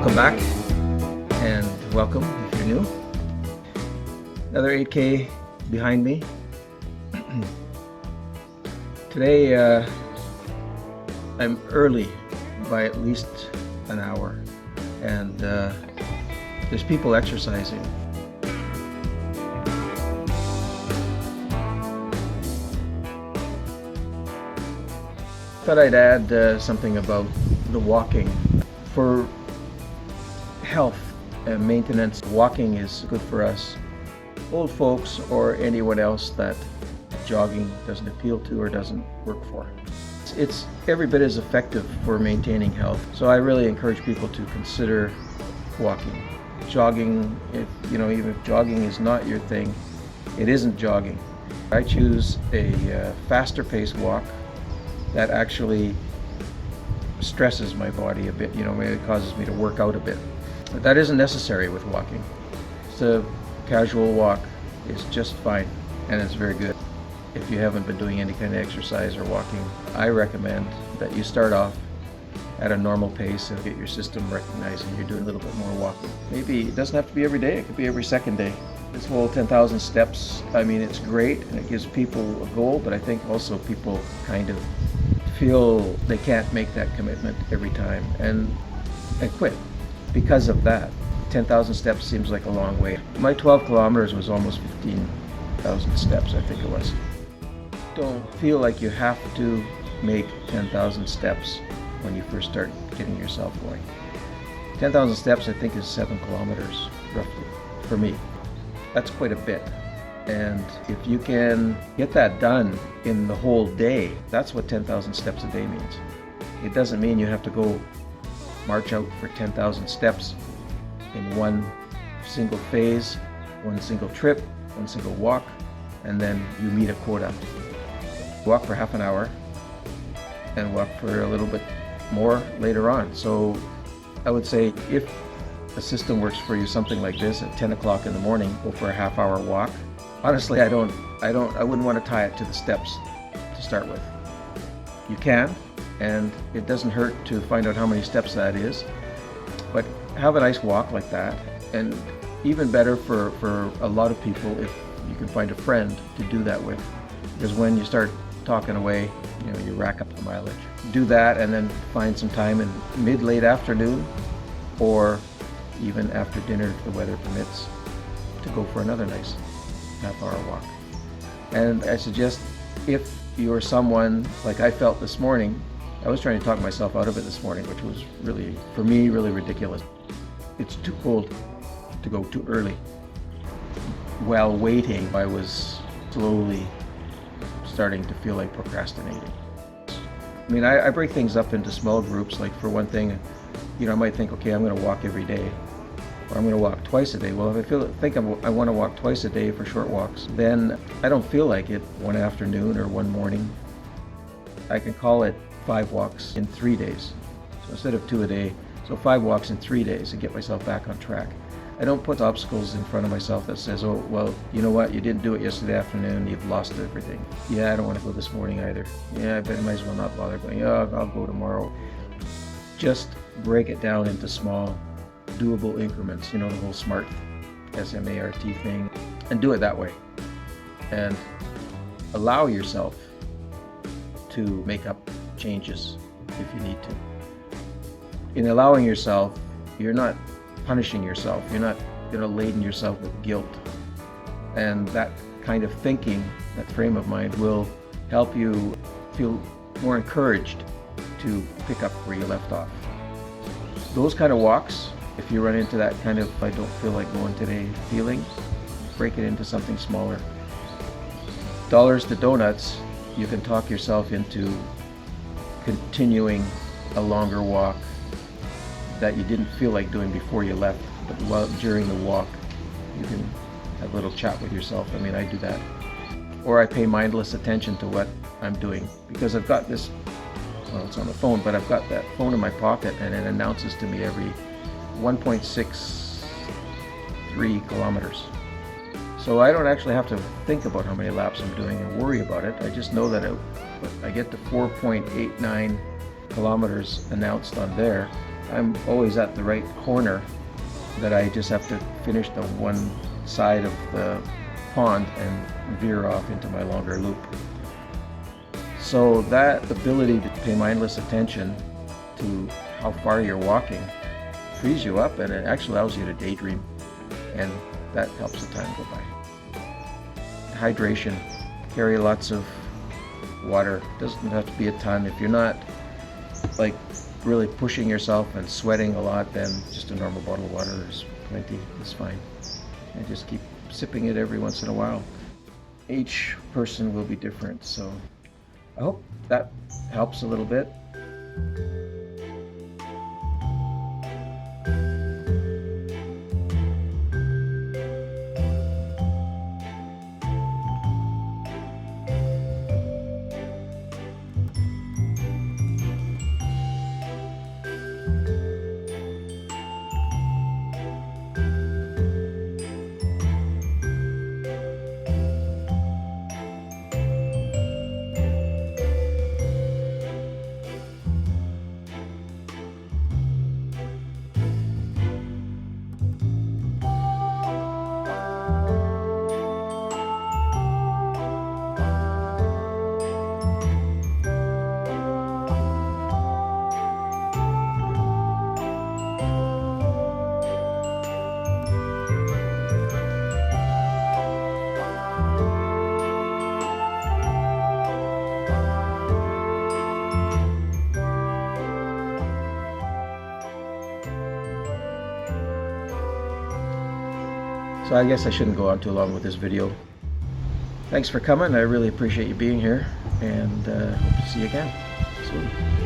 Welcome back, and welcome if you're new. Another 8K behind me. Today I'm early by at least an hour, and there's people exercising. Thought I'd add something about the walking. For health and maintenance, walking is good for us old folks or anyone else that jogging doesn't appeal to or doesn't work for. It's every bit as effective for maintaining health. So I really encourage people to consider walking. Jogging, even if jogging is not your thing, it isn't jogging. I choose a faster paced walk that actually stresses my body a bit, maybe it causes me to work out a bit. But that isn't necessary with walking. Just a casual walk is just fine, and it's very good. If you haven't been doing any kind of exercise or walking, I recommend that you start off at a normal pace and get your system recognizing you're doing a little bit more walking. Maybe it doesn't have to be every day, it could be every second day. This whole 10,000 steps, it's great and it gives people a goal, but I think also people kind of feel they can't make that commitment every time and quit because of that. 10,000 steps seems like a long way. My 12 kilometers was almost 15,000 steps, I think it was. Don't feel like you have to make 10,000 steps when you first start getting yourself going. 10,000 steps I think is 7 kilometers roughly for me. That's quite a bit. And if you can get that done in the whole day, that's what 10,000 steps a day means. It doesn't mean you have to go march out for 10,000 steps in one single phase, one single trip, one single walk, and then you meet a quota. Walk for half an hour and walk for a little bit more later on. So I would say if a system works for you, something like this at 10 o'clock in the morning, go for a half-hour walk. Honestly, I wouldn't want to tie it to the steps to start with. You can, and it doesn't hurt to find out how many steps that is, but have a nice walk like that. And even better for a lot of people if you can find a friend to do that with, because when you start talking away, you rack up the mileage. Do that and then find some time in mid-late afternoon or even after dinner if the weather permits to go for another nice half-hour walk. And I suggest if you're someone like I felt this morning, I was trying to talk myself out of it this morning, which was really, for me, really ridiculous. It's too cold to go too early. While waiting, I was slowly starting to feel like procrastinating. I break things up into small groups. Like for one thing, I might think, okay, I'm going to walk every day, or I'm going to walk twice a day. Well, if I want to walk twice a day for short walks, then I don't feel like it one afternoon or one morning. I can call it 5 walks in 3 days. So instead of 2 a day, so 5 walks in 3 days and get myself back on track. I don't put obstacles in front of myself that says, oh, well, you know what, you didn't do it yesterday afternoon, you've lost everything. Yeah, I don't want to go this morning either. Yeah, I might as well not bother going. Yeah, I'll go tomorrow. Just break it down into small, doable increments, the whole SMART, S-M-A-R-T thing, and do it that way. And allow yourself to make up changes if you need to. In allowing yourself, you're not punishing yourself. You're not laden yourself with guilt. And that kind of thinking, that frame of mind, will help you feel more encouraged to pick up where you left off. Those kind of walks, if you run into that kind of I don't feel like going today feeling, break it into something smaller. Dollars to donuts, you can talk yourself into continuing a longer walk that you didn't feel like doing before you left, but during the walk you can have a little chat with yourself. I do that. Or I pay mindless attention to what I'm doing, because I've got this, well, it's on the phone, but I've got that phone in my pocket and it announces to me every 1.63 kilometers. So I don't actually have to think about how many laps I'm doing and worry about it. I just know that I get to 4.89 kilometers announced on there. I'm always at the right corner, that I just have to finish the one side of the pond and veer off into my longer loop. So that ability to pay mindless attention to how far you're walking frees you up, and it actually allows you to daydream, and that helps the time go by. Hydration. Carry lots of water. Doesn't have to be a ton. If you're not like really pushing yourself and sweating a lot, then just a normal bottle of water is plenty. It's fine. And just keep sipping it every once in a while. Each person will be different, so I hope that helps a little bit. So I guess I shouldn't go on too long with this video. Thanks for coming. I really appreciate you being here, and hope to see you again soon.